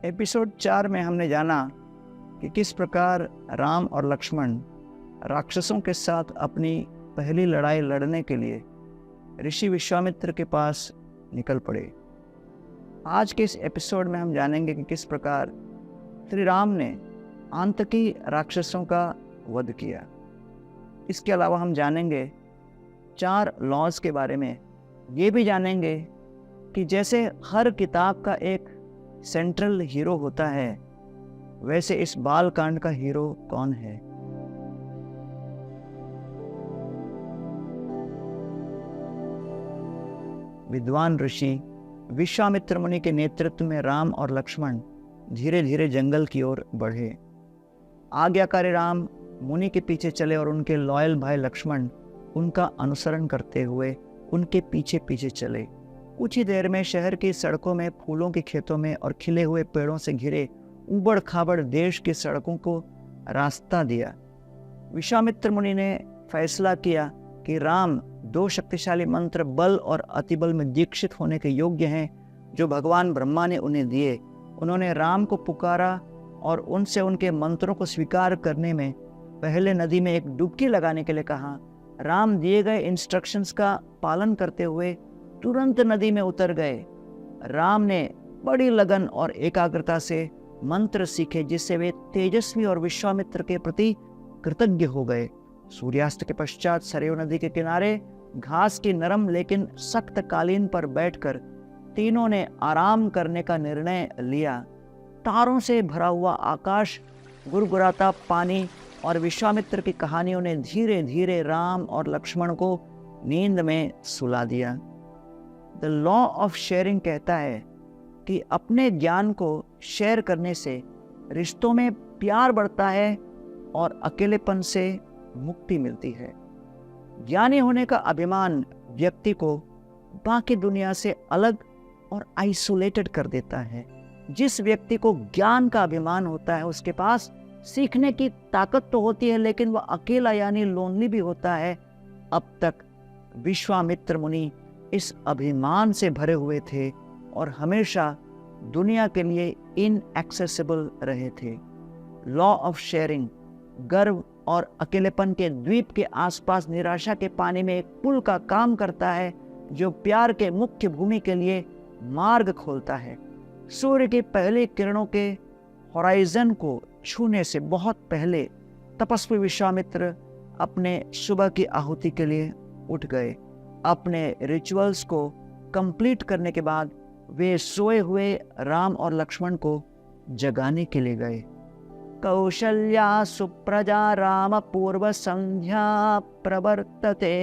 Episode 4 में हमने जाना कि किस प्रकार राम और लक्ष्मण राक्षसों के साथ अपनी पहली लड़ाई लड़ने के लिए ऋषि विश्वामित्र के पास निकल पड़े। आज के इस एपिसोड में हम जानेंगे कि किस प्रकार श्री राम ने आतंकी राक्षसों का वध किया। इसके अलावा हम जानेंगे 4 लॉज के बारे में। ये भी जानेंगे कि जैसे हर किताब का एक सेंट्रल हीरो होता है, वैसे इस बालकांड का हीरो कौन है। विद्वान ऋषि विश्वामित्र मुनि के नेतृत्व में राम और लक्ष्मण धीरे धीरे जंगल की ओर बढ़े। आज्ञाकारी राम मुनि के पीछे चले और उनके लॉयल भाई लक्ष्मण उनका अनुसरण करते हुए उनके पीछे पीछे चले। कुछ ही देर में शहर की सड़कों में, फूलों के खेतों में और खिले हुए पेड़ों से घिरे उबड़ खाबड़ देश की सड़कों को रास्ता दिया। विश्वामित्र मुनि ने फैसला किया कि राम 2 शक्तिशाली मंत्र बल और अतिबल में दीक्षित होने के योग्य हैं, जो भगवान ब्रह्मा ने उन्हें दिए। उन्होंने राम को पुकारा और उनसे उनके मंत्रों को स्वीकार करने में पहले नदी में एक डुबकी लगाने के लिए कहा। राम दिए गए इंस्ट्रक्शंस का पालन करते हुए तुरंत नदी में उतर गए। राम ने बड़ी लगन और एकाग्रता से मंत्र सीखे, जिससे वे तेजस्वी और विश्वामित्र के प्रति कृतज्ञ हो गए। सूर्यास्त के पश्चात सरयू नदी के किनारे घास की नरम लेकिन सख्त कालीन पर बैठकर तीनों ने आराम करने का निर्णय लिया। तारों से भरा हुआ आकाश, गुरगुराता पानी और विश्वामित्र की कहानियों ने धीरे धीरे राम और लक्ष्मण को नींद में सुला दिया। द लॉ ऑफ शेयरिंग कहता है कि अपने ज्ञान को शेयर करने से रिश्तों में प्यार बढ़ता है और अकेलेपन से मुक्ति मिलती है। ज्ञानी होने का अभिमान व्यक्ति को बाकी दुनिया से अलग और आइसोलेटेड कर देता है। जिस व्यक्ति को ज्ञान का अभिमान होता है, उसके पास सीखने की ताकत तो होती है, लेकिन वह अकेला यानी लोनली भी होता है। अब तक विश्वामित्र मुनि इस अभिमान से भरे हुए थे और हमेशा दुनिया के लिए इनएक्सेसिबल रहे थे। लॉ ऑफ शेयरिंग गर्व और अकेलेपन के द्वीप के आसपास निराशा के पानी में एक पुल का काम करता है, जो प्यार के मुख्य भूमि के लिए मार्ग खोलता है। सूर्य की पहली किरणों के होराइजन को छूने से बहुत पहले तपस्वी विश्वामित्र अपने सुबह की आहुति के लिए उठ गए। अपने रिचुअल्स को कंप्लीट करने के बाद वे सोए हुए राम और लक्ष्मण को जगाने के लिए गए। कौशल्या सुप्रजा राम पूर्व संध्या प्रवर्तते,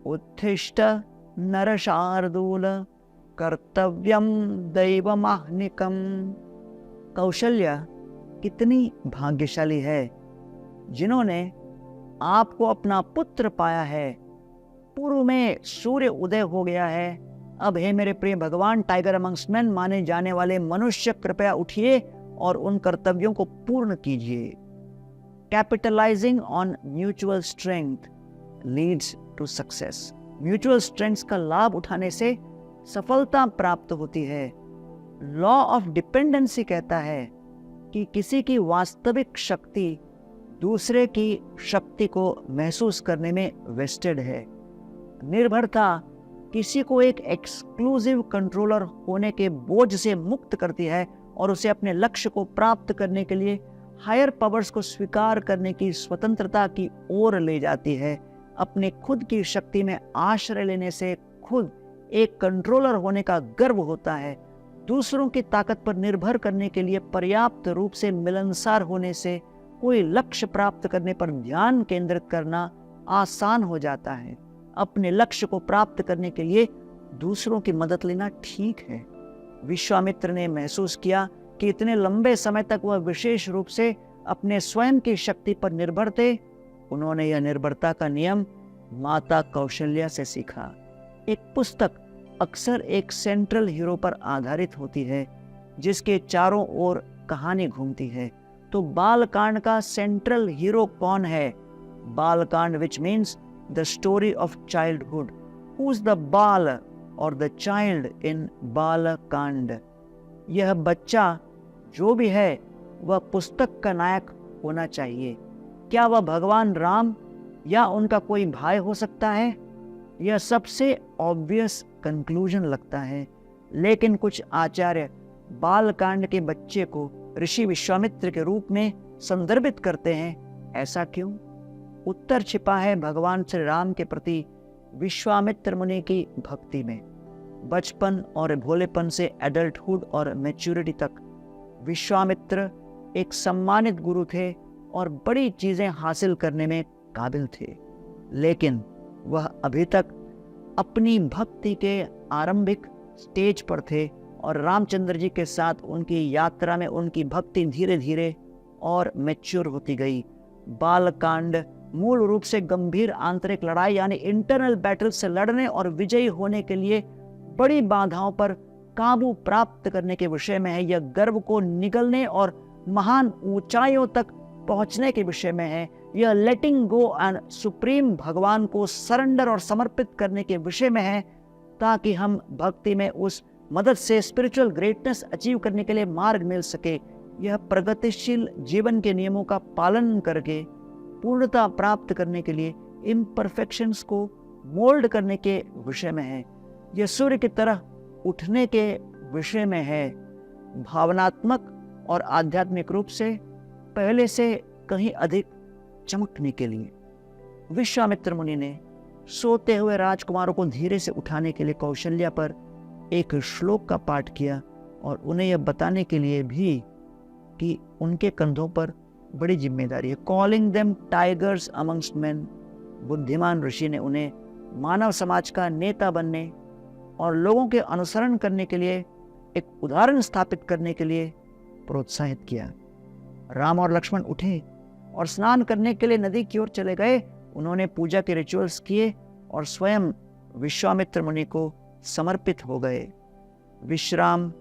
उत्थिष्ठ नरशार्दूल कर्तव्यम दैवमाह्निकम। कौशल्या कितनी भाग्यशाली है जिन्होंने आपको अपना पुत्र पाया है। पूर्व में सूर्य उदय हो गया है। अब हे मेरे प्रिय भगवान, टाइगर अमंग्स मैन माने जाने वाले मनुष्य, कृपया उठिए और उन कर्तव्यों को पूर्ण कीजिए। Capitalising on mutual strength leads to success. Mutual strength का लाभ उठाने से सफलता प्राप्त होती है। लॉ ऑफ डिपेंडेंसी कहता है कि किसी की वास्तविक शक्ति दूसरे की शक्ति को महसूस करने में वेस्टेड है। निर्भरता किसी को एक एक्सक्लूसिव कंट्रोलर होने के बोझ से मुक्त करती है और उसे अपने लक्ष्य को प्राप्त करने के लिए हायर पावर्स को स्वीकार करने की स्वतंत्रता की ओर ले जाती है। अपने खुद की शक्ति में आश्रय लेने से खुद एक कंट्रोलर होने का गर्व होता है। दूसरों की ताकत पर निर्भर करने के लिए पर्याप्त रूप से मिलनसार होने से कोई लक्ष्य प्राप्त करने पर ध्यान केंद्रित करना आसान हो जाता है। अपने लक्ष्य को प्राप्त करने के लिए दूसरों की मदद लेना ठीक है। विश्वामित्र ने महसूस किया कि इतने लंबे समय तक वह विशेष रूप से अपने स्वयं की शक्ति पर निर्भर थे। उन्होंने यह निर्भरता का नियम माता कौशल्या से सीखा। एक पुस्तक अक्सर एक सेंट्रल हीरो पर आधारित होती है, जिसके चारों ओर कहानी घूमती है। तो बालकांड का सेंट्रल हीरो कौन है? Balkand, which means the story of childhood. Who's the Bala or the child in Balakand? यह बच्चा जो भी है वह पुस्तक का नायक होना चाहिए। क्या वह भगवान राम या उनका कोई भाई हो सकता है? यह सबसे ऑब्वियस कंक्लूजन लगता है, लेकिन कुछ आचार्य बालकांड के बच्चे को ऋषि विश्वामित्र के रूप में संदर्भित करते हैं। ऐसा क्यों? उत्तर छिपा है भगवान श्री राम के प्रति विश्वामित्र मुनि की भक्ति में। बचपन और भोलेपन से एडल्टहुड और मैच्योरिटी तक विश्वामित्र एक सम्मानित गुरु थे और बड़ी चीजें हासिल करने में काबिल थे, लेकिन वह अभी तक अपनी भक्ति के आरंभिक स्टेज पर थे और रामचंद्र जी के साथ उनकी यात्रा में उनकी भक्ति धीरे धीरे और मैच्योर होती गई। बालकांड मूल रूप से गंभीर आंतरिक लड़ाई यानी इंटरनल बैटल से लड़ने और विजयी होने के लिए बड़ी बाधाओं पर काबू प्राप्त करने के विषय में है। यह गर्व को निगलने और महान ऊंचाइयों तक पहुंचने के विषय में है। यह लेटिंग गो एंड सुप्रीम भगवान को सरेंडर और समर्पित करने के विषय में है, ताकि हम भक्ति में उस मदद से स्पिरिचुअल ग्रेटनेस अचीव करने के लिए मार्ग मिल सके। यह प्रगतिशील जीवन के नियमों का पालन करके पूर्णता प्राप्त करने के लिए इम्परफेक्शंस को मोल्ड करने के विषय में है। यह सूर्य की तरह उठने के विषय में है, भावनात्मक और आध्यात्मिक रूप से पहले से कहीं अधिक चमकने के लिए। विश्वामित्र मुनि ने सोते हुए राजकुमारों को धीरे से उठाने के लिए कौशल्या पर एक श्लोक का पाठ किया और उन्हें यह बताने के लिए भी कि उनके कंधों पर बड़ी जिम्मेदारी है। Calling them tigers amongst main, बुद्धिमान ऋषि ने उन्हें मानव समाज का नेता बनने और लोगों के अनुसरण करने के लिए एक उदाहरण स्थापित करने के लिए प्रोत्साहित किया। राम और लक्ष्मण उठे और स्नान करने के लिए नदी की ओर चले गए। उन्होंने पूजा के रिचुअल्स किए और स्वयं विश्वामित्र मुनि को समर्पित हो गए। विश्राम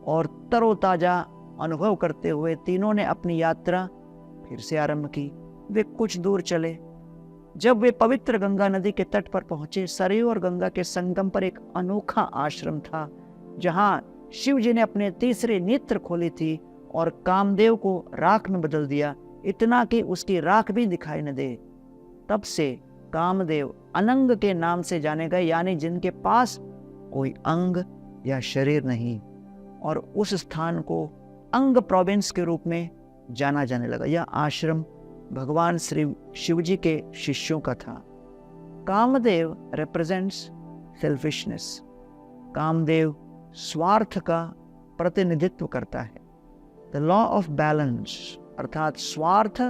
और तरोताजा अनुभव करते हुए तीनों ने अपनी यात्रा फिर से आरंभ की। वे कुछ दूर चले। जब वे पवित्र गंगा नदी के तट पर पहुंचे, सरयू और गंगा के संगम पर एक अनोखा आश्रम था, जहां शिव जी ने अपने तीसरे नेत्र खोली थी और कामदेव को राख में बदल दिया, इतना कि उसकी राख भी दिखाई न दे। तब से कामदेव अनंग के नाम से जाने गए, यानी जिनके पास कोई अंग या शरीर नहीं, और उस स्थान को अंग प्रोविंस के रूप में जाना जाने लगा। यह आश्रम भगवान श्री शिव जी के शिष्यों का था। Kamadeva represents selfishness. कामदेव स्वार्थ का प्रतिनिधित्व करता है। द लॉ ऑफ बैलेंस, अर्थात स्वार्थ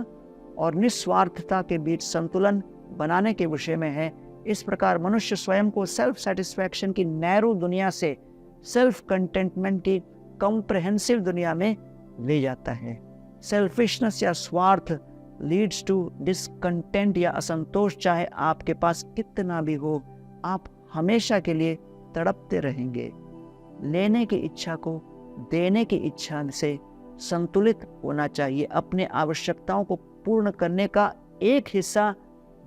और निस्वार्थता के बीच संतुलन बनाने के विषय में है। इस प्रकार मनुष्य स्वयं को सेल्फ सेटिस्फैक्शन की नैरो दुनिया से सेल्फ कंटेंटमेंट की कॉम्प्रहेंसिव दुनिया में ले जाता है। सेल्फिशनेस या स्वार्थ लीड्स टू डिसकंटेंट या असंतोष। चाहे आपके पास कितना भी हो, आप हमेशा के लिए तड़पते रहेंगे। लेने की इच्छा को देने की इच्छा से संतुलित होना चाहिए। अपने आवश्यकताओं को पूर्ण करने का एक हिस्सा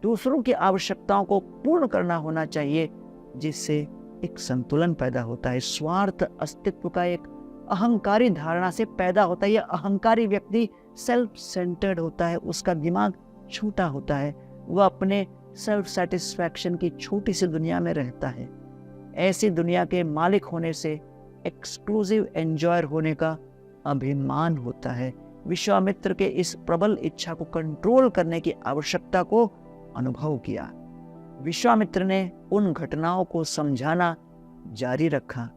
दूसरों की आवश्यकताओं को पूर्ण करना होना चाहिए, जिससे एक संतुलन पैदा होता है। स्वार्थ अस्तित्व का एक अहंकारी धारणा से पैदा होता है। यह अहंकारी व्यक्ति सेल्फ सेंटर्ड होता है, उसका दिमाग छोटा होता है, वह अपने सेल्फ सेटिस्फैक्शन की छोटी सी दुनिया में रहता है। ऐसी दुनिया के मालिक होने से एक्सक्लूसिव एंजॉयर होने का अभिमान होता है। विश्वामित्र के इस प्रबल इच्छा को कंट्रोल करने की आवश्यकता को अनुभव किया। विश्वामित्र ने उन घटनाओं को समझाना जारी रखा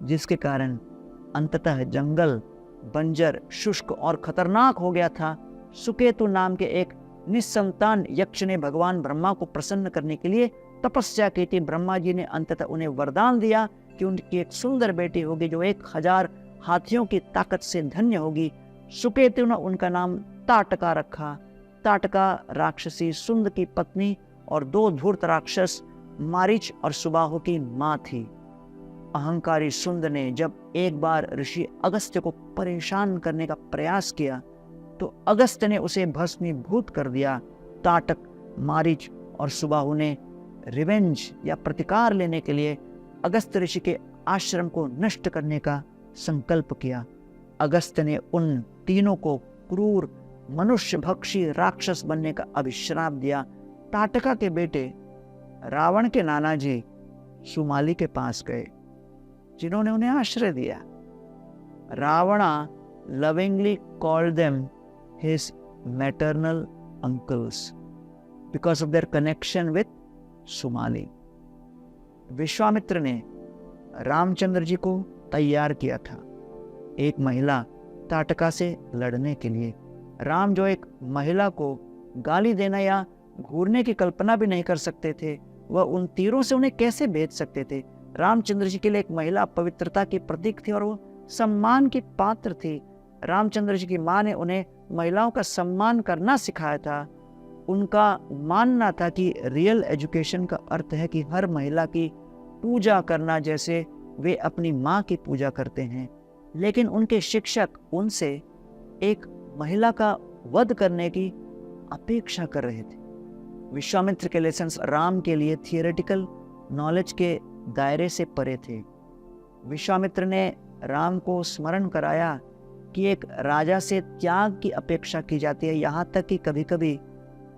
जिसके कारण अंततः जंगल बंजर, शुष्क और खतरनाक हो गया था। सुकेतु नाम के एक निस्संतान यक्ष ने भगवान ब्रह्मा को प्रसन्न करने के लिए तपस्या की थी। ब्रह्मा जी ने अंततः उन्हें वरदान दिया कि उनकी एक सुंदर बेटी होगी जो 1000 हाथियों की ताकत से धन्य होगी। सुकेतु ने उनका नाम ताटका रखा। ताटका राक्षसी सुंद की पत्नी और 2 धूर्त राक्षस मारीच और सुबाहु की मां थी। अहंकारी सुंद ने जब एक बार ऋषि अगस्त्य को परेशान करने का प्रयास किया तो अगस्त्य ने उसे भस्मीभूत कर दिया। ताटक, मारीच और सुबाहु ने रिवेंज या प्रतिकार लेने के लिए अगस्त्य ऋषि के आश्रम को नष्ट करने का संकल्प किया। अगस्त्य ने उन तीनों को क्रूर मनुष्य भक्षी राक्षस बनने का अभिश्राप दिया। ताटका के बेटे रावण के नाना जी सुमाली के पास गए, जिन्होंने उन्हें आश्रय दिया। रावणा lovingly called them his maternal uncles because of their connection with Sumali. Vishwamitra ने रामचंद्र जी को तैयार किया था एक महिला ताटका से लड़ने के लिए। राम जो एक महिला को गाली देना या घूरने की कल्पना भी नहीं कर सकते थे, वह उन तीरों से उन्हें कैसे भेज सकते थे। रामचंद्र जी के लिए एक महिला पवित्रता की प्रतीक थी और वो सम्मान की पात्र थी। रामचंद्र जी की माँ ने उन्हें महिलाओं का सम्मान करना सिखाया था। उनका मानना था कि रियल एजुकेशन का अर्थ है कि हर महिला की पूजा करना जैसे वे अपनी माँ की पूजा करते हैं। लेकिन उनके शिक्षक उनसे एक महिला का वध करने की अपेक्षा कर रहे थे। विश्वामित्र के लेसन्स राम के लिए थियोरेटिकल नॉलेज के दायरे से परे थे। विश्वामित्र ने राम को स्मरण कराया कि एक राजा से त्याग की अपेक्षा की जाती है, यहाँ तक कि कभी कभी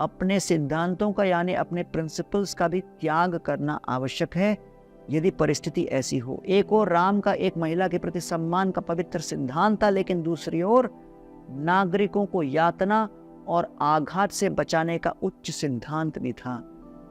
अपने सिद्धांतों का यानी अपने प्रिंसिपल्स का भी त्याग करना आवश्यक है यदि परिस्थिति ऐसी हो। एक और राम का एक महिला के प्रति सम्मान का पवित्र सिद्धांत था, लेकिन दूसरी ओर नागरिकों को यातना और आघात से बचाने का उच्च सिद्धांत भी था।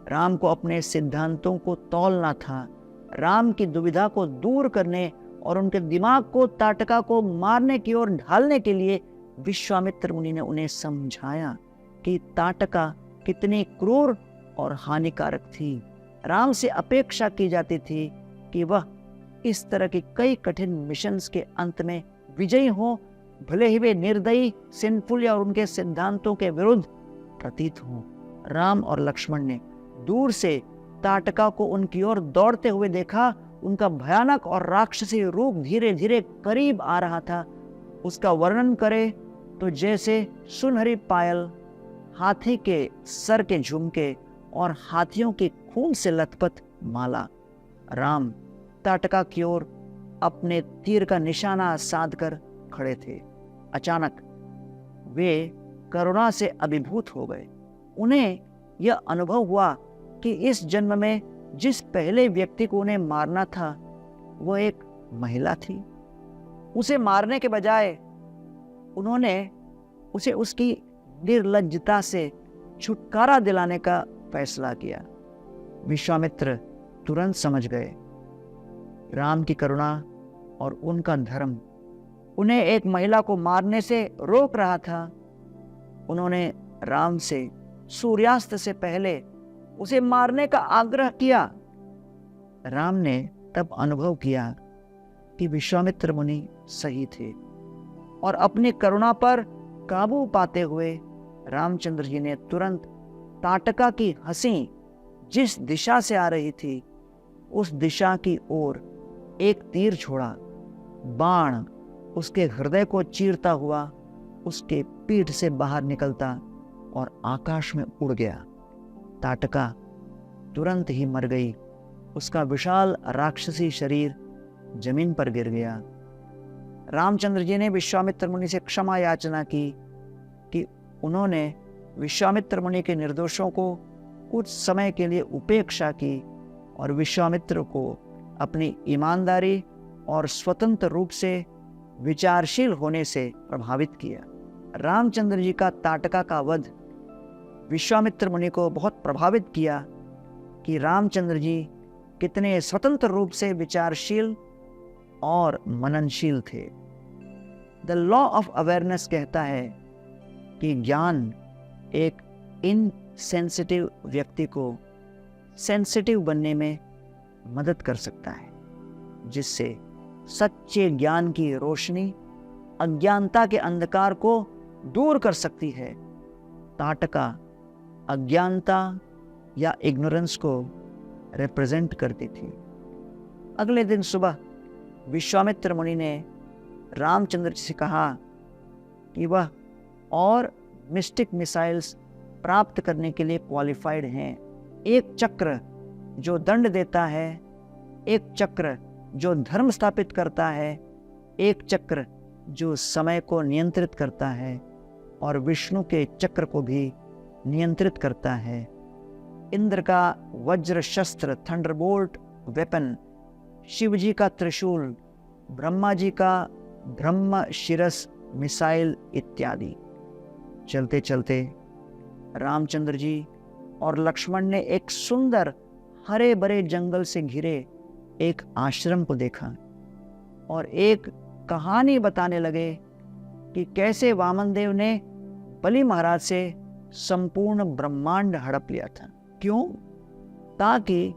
राम को अपने सिद्धांतों को तौलना था। राम की दुविधा को दूर करने और उनके दिमाग को ताटका को मारने की ओर ढालने के लिए विश्वामित्र मुनि ने उन्हें समझाया कि ताटका कितनी क्रूर और हानिकारक थी। राम से अपेक्षा की जाती थी कि वह इस तरह की कई कठिन मिशंस के अंत में विजयी हो, भले ही वे निर्दयी, सिंफुल या उनके सिद्धांतों के विरुद्ध प्रतीत हों। राम और लक्ष्मण ने दूर से ताटका को उनकी ओर दौड़ते हुए देखा। उनका भयानक और राक्षसी रूप धीरे धीरे करीब आ रहा था। उसका वर्णन करे तो जैसे सुनहरी पायल, हाथी के सर के झुमके और हाथियों के खून से लथपथ माला। राम ताटका की ओर अपने तीर का निशाना साधकर खड़े थे। अचानक वे करुणा से अभिभूत हो गए। उन्हें यह अनुभव हुआ कि इस जन्म में जिस पहले व्यक्ति को उन्हें मारना था वह एक महिला थी। उसे मारने के बजाय उन्होंने उसे उसकी निर्लज्जता से छुटकारा दिलाने का फैसला किया। विश्वामित्र तुरंत समझ गए राम की करुणा और उनका धर्म उन्हें एक महिला को मारने से रोक रहा था। उन्होंने राम से सूर्यास्त से पहले उसे मारने का आग्रह किया। राम ने तब अनुभव किया कि विश्वामित्र मुनि सही थे और अपनी करुणा पर काबू पाते हुए रामचंद्र जी ने तुरंत ताटका की हंसी जिस दिशा से आ रही थी उस दिशा की ओर एक तीर छोड़ा। बाण उसके हृदय को चीरता हुआ उसके पीठ से बाहर निकलता और आकाश में उड़ गया। ताटका तुरंत ही मर गई। उसका विशाल राक्षसी शरीर जमीन पर गिर गया। रामचंद्र जी ने विश्वामित्र मुनि से क्षमा याचना की कि उन्होंने विश्वामित्र मुनि के निर्दोषों को कुछ समय के लिए उपेक्षा की और विश्वामित्र को अपनी ईमानदारी और स्वतंत्र रूप से विचारशील होने से प्रभावित किया। रामचंद्र जी का ताटका का वध विश्वामित्र मुनि को बहुत प्रभावित किया कि रामचंद्र जी कितने स्वतंत्र रूप से विचारशील और मननशील थे। द लॉ ऑफ अवेयरनेस कहता है कि ज्ञान एक इनसेंसिटिव व्यक्ति को सेंसिटिव बनने में मदद कर सकता है, जिससे सच्चे ज्ञान की रोशनी अज्ञानता के अंधकार को दूर कर सकती है। ताटका अज्ञानता या इग्नोरेंस को रिप्रेजेंट करती थी। अगले दिन सुबह विश्वामित्र मुनि ने रामचंद्र जी से कहा कि वह और मिस्टिक मिसाइल्स प्राप्त करने के लिए क्वालिफाइड हैं। एक चक्र जो दंड देता है, एक चक्र जो धर्म स्थापित करता है, एक चक्र जो समय को नियंत्रित करता है और विष्णु के चक्र को भी नियंत्रित करता है। इंद्र का वज्र शस्त्र थंडरबोल्ट वेपन, शिव जी का त्रिशूल, ब्रह्मा जी का ब्रह्म शिरस मिसाइल इत्यादि। चलते चलते रामचंद्र जी और लक्ष्मण ने एक सुंदर हरे भरे जंगल से घिरे एक आश्रम को देखा और एक कहानी बताने लगे कि कैसे वामन देव ने बलि महाराज से संपूर्ण ब्रह्मांड हड़प लिया था। क्यों? ताकि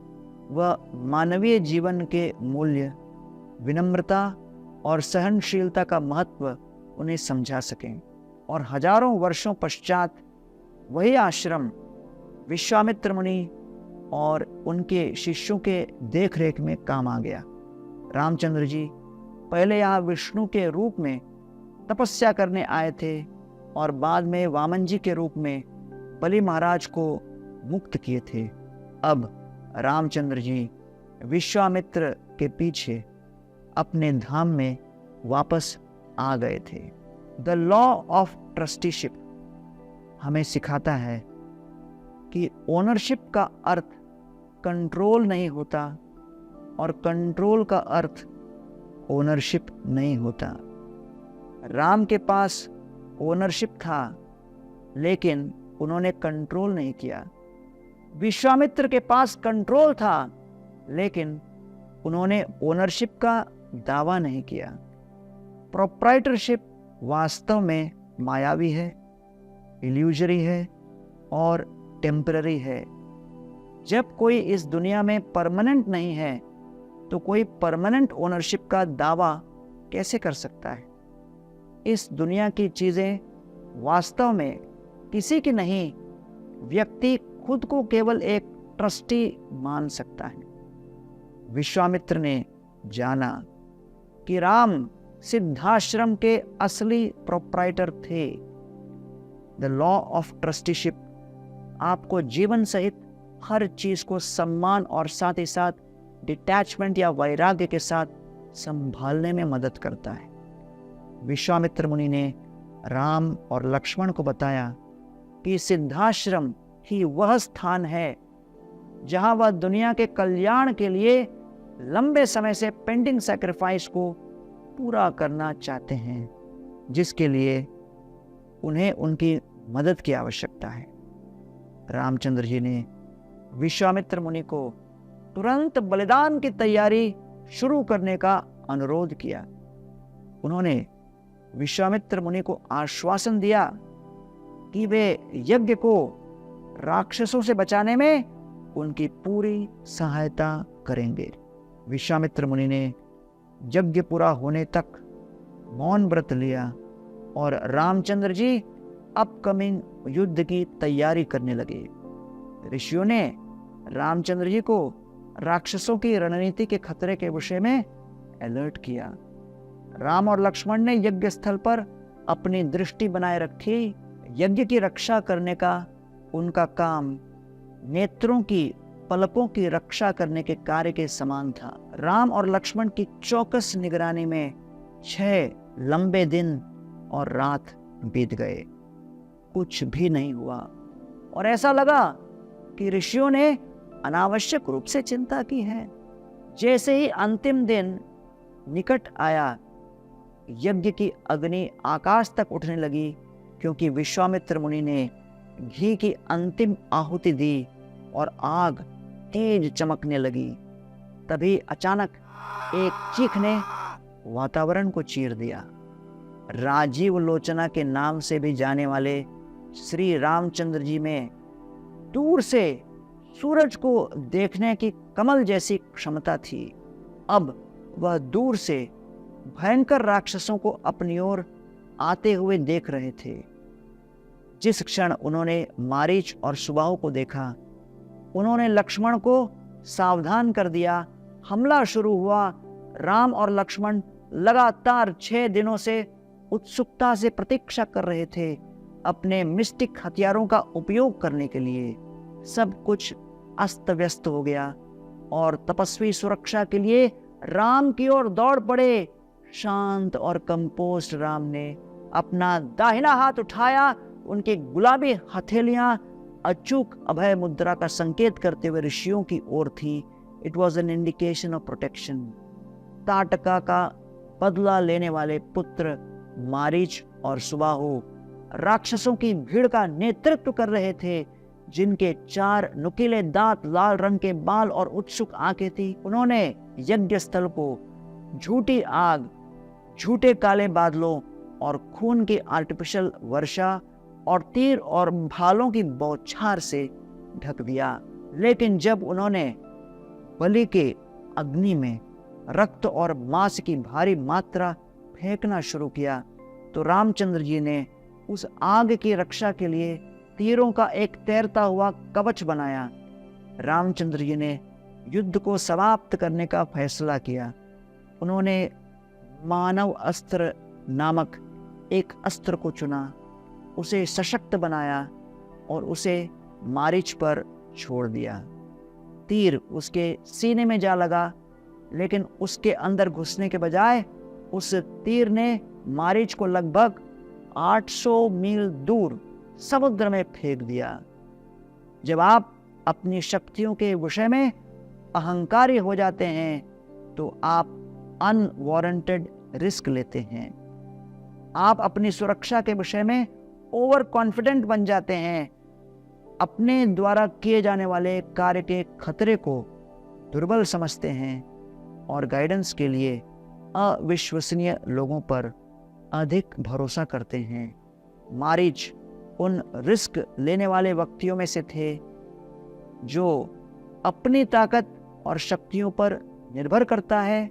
वह मानवीय जीवन के मूल्य, विनम्रता और सहनशीलता का महत्व उन्हें समझा सकें। और हजारों वर्षों पश्चात वही आश्रम विश्वामित्र मुनि और उनके शिष्यों के देखरेख में काम आ गया। रामचंद्र जी पहले यहाँ विष्णु के रूप में तपस्या करने आए थे और बाद में वामन जी के रूप में बलि महाराज को मुक्त किए थे। अब रामचंद्र जी विश्वामित्र के पीछे अपने धाम में वापस आ गए थे। द लॉ ऑफ ट्रस्टीशिप हमें सिखाता है कि ओनरशिप का अर्थ कंट्रोल नहीं होता और कंट्रोल का अर्थ ओनरशिप नहीं होता। राम के पास ओनरशिप था लेकिन उन्होंने कंट्रोल नहीं किया। विश्वामित्र के पास कंट्रोल था लेकिन उन्होंने ओनरशिप का दावा नहीं किया। प्रोप्राइटरशिप वास्तव में मायावी है, इल्यूजरी है और टेम्पररी है। जब कोई इस दुनिया में परमानेंट नहीं है तो कोई परमानेंट ओनरशिप का दावा कैसे कर सकता है? इस दुनिया की चीजें वास्तव में किसी की नहीं, व्यक्ति खुद को केवल एक ट्रस्टी मान सकता है। विश्वामित्र ने जाना कि राम सिद्धाश्रम के असली प्रोप्राइटर थे। द लॉ ऑफ ट्रस्टीशिप आपको जीवन सहित हर चीज को सम्मान और साथ ही साथ डिटैचमेंट या वैराग्य के साथ संभालने में मदद करता है। विश्वामित्र मुनि ने राम और लक्ष्मण को बताया कि सिद्धाश्रम ही वह स्थान है जहां वह दुनिया के कल्याण के लिए लंबे समय से पेंडिंग सैक्रिफाइस को पूरा करना चाहते हैं, जिसके लिए उन्हें उनकी मदद की आवश्यकता है। रामचंद्र जी ने विश्वामित्र मुनि को तुरंत बलिदान की तैयारी शुरू करने का अनुरोध किया। उन्होंने विश्वामित्र मुनि को आश्वासन दिया कि वे यज्ञ को राक्षसों से बचाने में उनकी पूरी सहायता करेंगे। विश्वामित्र मुनि ने यज्ञ पूरा होने तक मौन व्रत लिया और रामचंद्र जी अपकमिंग युद्ध की तैयारी करने लगे। ऋषियों ने रामचंद्र जी को राक्षसों की रणनीति के खतरे के विषय में अलर्ट किया। राम और लक्ष्मण ने यज्ञ स्थल पर अपनी दृष्टि बनाए रखी। यज्ञ की रक्षा करने का उनका काम नेत्रों की पलकों की रक्षा करने के कार्य के समान था। राम और लक्ष्मण की चौकस निगरानी में 6 लंबे दिन और रात बीत गए। कुछ भी नहीं हुआ और ऐसा लगा कि ऋषियों ने अनावश्यक रूप से चिंता की है। जैसे ही अंतिम दिन निकट आया, यज्ञ की अग्नि आकाश तक उठने लगी, क्योंकि विश्वामित्र मुनि ने घी की अंतिम आहुति दी और आग तेज चमकने लगी। तभी अचानक एक चीख ने वातावरण को चीर दिया। राजीव लोचना के नाम से भी जाने वाले श्री रामचंद्र जी में दूर से सूरज को देखने की कमल जैसी क्षमता थी। अब वह दूर से भयंकर राक्षसों को अपनी ओर आते हुए देख रहे थे। जिस क्षण उन्होंने मारीच और सुबाहु को देखा, उन्होंने लक्ष्मण को सावधान कर दिया। हमला शुरू हुआ। राम और लक्ष्मण लगातार 6 दिनों से उत्सुकता से प्रतीक्षा कर रहे थे अपने मिस्टिक हथियारों का उपयोग करने के लिए। सब कुछ अस्त व्यस्त हो गया और तपस्वी सुरक्षा के लिए राम की ओर दौड़ पड़े। शांत और कंपोस्ट राम ने अपना दाहिना हाथ उठाया। उनकी गुलाबी हथेलियां अचूक अभय मुद्रा का संकेत करते हुए ऋषियों की ओर थी। It was an indication of protection. Tataka का बदला लेने वाले पुत्र मारीच और सुबाहु राक्षसों की भीड़ का नेतृत्व कर रहे थे, जिनके 4 नुकीले दांत, लाल रंग के बाल और उत्सुक आंखें थी। उन्होंने यज्ञ स्थल को झूठी आग, झूठे काले बादलों और खून की आर्टिफिशियल वर्षा और तीर और भालों की बौछार से ढक दिया। लेकिन जब उन्होंने बलि के अग्नि में रक्त और मांस की भारी मात्रा फेंकना शुरू किया, तो रामचंद्र जी ने उस आग की रक्षा के लिए तीरों का एक तैरता हुआ कवच बनाया। रामचंद्र जी ने युद्ध को समाप्त करने का फैसला किया। उन्होंने मानव अस्त्र नामक एक अस्त्र को चुना, उसे सशक्त बनाया और उसे मारीच पर छोड़ दिया। तीर उसके सीने में जा लगा, लेकिन उसके अंदर घुसने के बजाय उस तीर ने मारीच को लगभग 800 मील दूर समुद्र में फेंक दिया। जब आप अपनी शक्तियों के विषय में अहंकारी हो जाते हैं, तो आप अनवारंटेड रिस्क लेते हैं। आप अपनी सुरक्षा के विषय में ओवर कॉन्फिडेंट बन जाते हैं। अपने द्वारा किए जाने वाले कार्य के खतरे को दुर्बल समझते हैं और गाइडेंस के लिए अविश्वसनीय लोगों पर अधिक भरोसा करते हैं। मारीच उन रिस्क लेने वाले व्यक्तियों में से थे जो अपनी ताकत और शक्तियों पर निर्भर करता है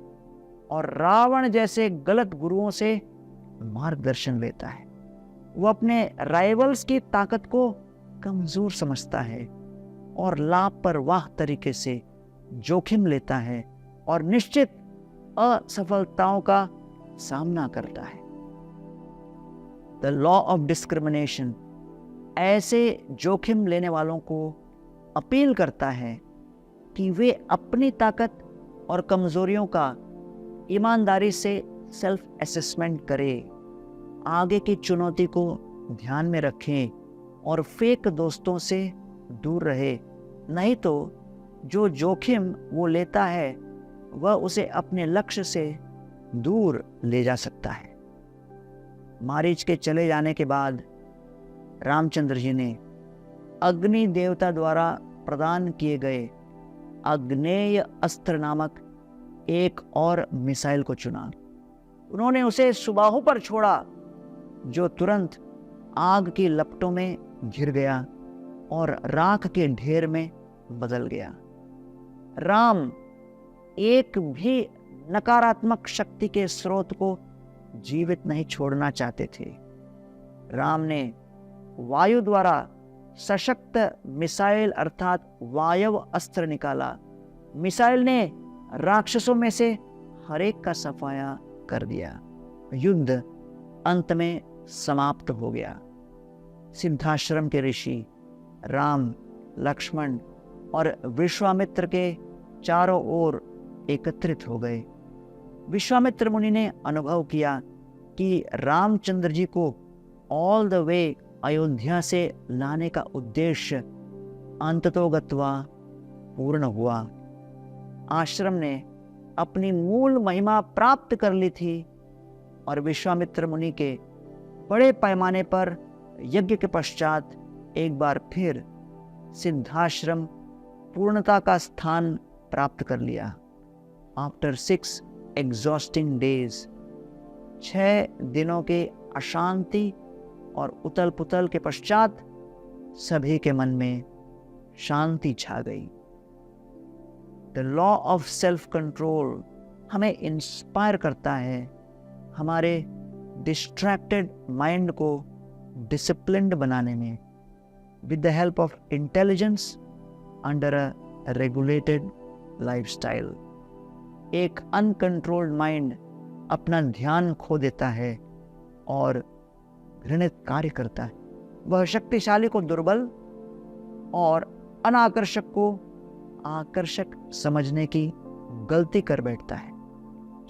और रावण जैसे गलत गुरुओं से मार्गदर्शन लेता है। वो अपने राइवल्स की ताकत को कमजोर समझता है और लापरवाह तरीके से जोखिम लेता है और निश्चित असफलताओं का सामना करता है। द लॉ ऑफ डिस्क्रिमिनेशन ऐसे जोखिम लेने वालों को अपील करता है कि वे अपनी ताकत और कमजोरियों का ईमानदारी से सेल्फ असेसमेंट करें, आगे की चुनौती को ध्यान में रखें और फेक दोस्तों से दूर रहे। नहीं तो जो जोखिम वो लेता है वह उसे अपने लक्ष्य से दूर ले जा सकता है। मारीच के चले जाने के बाद रामचंद्र जी ने अग्नि देवता द्वारा प्रदान किए गए अग्नेय अस्त्र नामक एक और मिसाइल को चुना। उन्होंने उसे सुबाहु पर छोड़ा, जो तुरंत आग की लपटों में घिर गया और राख के ढेर में बदल गया। राम एक भी नकारात्मक शक्ति के स्रोत को जीवित नहीं छोड़ना चाहते थे। राम ने वायु द्वारा सशक्त मिसाइल अर्थात वायव अस्त्र निकाला। मिसाइल ने राक्षसों में से हर एक का सफाया कर दिया। युद्ध अंत में समाप्त हो गया। सिद्धाश्रम के ऋषि राम, लक्ष्मण और विश्वामित्र के चारों ओर एकत्रित हो गए। विश्वामित्र मुनि ने अनुभव किया कि रामचंद्र जी को ऑल द वे अयोध्या से लाने का उद्देश्य अंततोगत्वा पूर्ण हुआ। आश्रम ने अपनी मूल महिमा प्राप्त कर ली थी और विश्वामित्र मुनि के बड़े पैमाने पर यज्ञ के पश्चात एक बार फिर सिद्धाश्रम पूर्णता का स्थान प्राप्त कर लिया। आफ्टर 6 एग्जॉस्टिंग डेज, 6 दिनों के अशांति और उतल पुतल के पश्चात सभी के मन में शांति छा गई। The law of self control हमें इंस्पायर करता है हमारे डिस्ट्रैक्टेड माइंड को डिसिप्लिन्ड बनाने में। With the help of intelligence under a regulated lifestyle, एक अनकंट्रोल्ड माइंड अपना ध्यान खो देता है और घृणित कार्य करता है। वह शक्तिशाली को दुर्बल और अनाकर्षक को आकर्षक समझने की गलती कर बैठता है।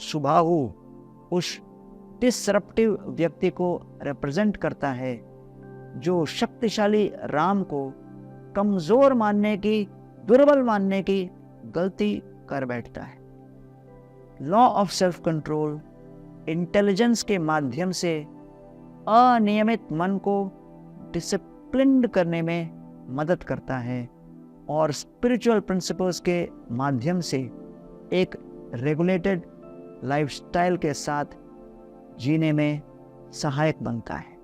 सुबाहु उस डिसरप्टिव व्यक्ति को रिप्रेजेंट करता है जो शक्तिशाली राम को कमजोर मानने की, दुर्बल मानने की गलती कर बैठता है। Law of self control intelligence के माध्यम से अनियमित मन को डिसिप्लिन्ड करने में मदद करता है और स्पिरिचुअल प्रिंसिपल्स के माध्यम से एक रेगुलेटेड लाइफस्टाइल के साथ जीने में सहायक बनता है।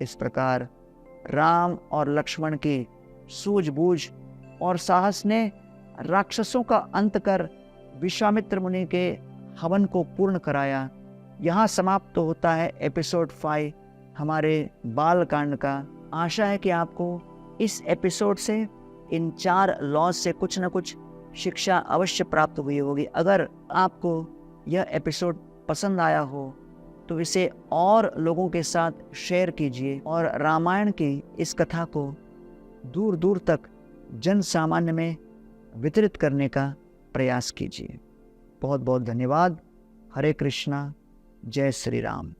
इस प्रकार राम और लक्ष्मण की सूझबूझ और साहस ने राक्षसों का अंत कर विश्वामित्र मुनि के हवन को पूर्ण कराया। यहाँ समाप्त तो होता है एपिसोड 5 हमारे बाल कांड का। आशा है कि आपको इस एपिसोड से इन 4 लॉज से कुछ न कुछ शिक्षा अवश्य प्राप्त हुई होगी। अगर आपको यह एपिसोड पसंद आया हो तो इसे और लोगों के साथ शेयर कीजिए और रामायण की इस कथा को दूर दूर तक जन सामान्य में वितरित करने का प्रयास कीजिए। बहुत बहुत धन्यवाद। हरे कृष्णा, जय श्री राम।